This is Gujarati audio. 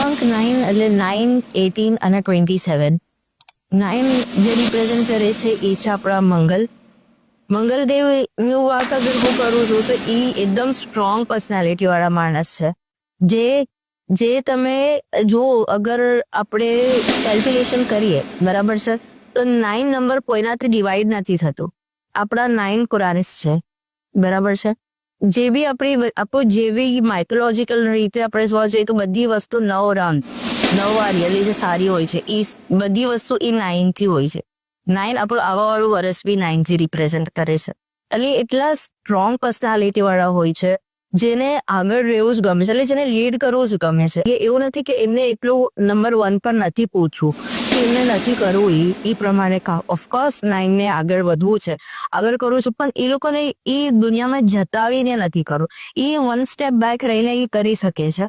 અંક 9 એટલે 9, 18 અને 27. 9 જે રિપ્રેઝન્ટ કરે છે એ છે આપણા મંગલદેવની વાત અગર હું કરું છું તો એ એકદમ સ્ટ્રોંગ પર્સનાલિટી વાળા માણસ છે. જે તમે જો અગર આપણે કેલ્ક્યુલેશન કરીએ બરાબર છે તો 9 નંબર કોઈનાથી ડિવાઈડ નથી થતું. આપણા 9 કુરાનિસ છે બરાબર છે. જે બી આપણું જે બી માઇથોલોજીકલ રીતે આપણે જોવા જઈએ તો બધી વસ્તુ 9 વાર રિયલી જે સારી હોય છે એ બધી વસ્તુ એ 9 થી હોય છે. 9 આપણું આવા વાળું વર્ષ બી 9 થી રિપ્રેઝન્ટ કરે છે. એટલે એટલા સ્ટ્રોંગ પર્સનાલિટી વાળા હોય છે જેને આગળ રહેવું જ ગમે છે, એટલે જેને લીડ કરવું જ ગમે છે. એવું નથી કે એમને એટલું નંબર 1 પર નથી પૂછવું કે એમને નથી કરવું એ પ્રમાણે ઓફકોર્સ 9 ને આગળ વધવું છે, આગળ કરવું છું, પણ એ લોકોને એ દુનિયામાં જતાવીને નથી કરવું. એ 1 સ્ટેપ બેક રહીને એ કરી શકે છે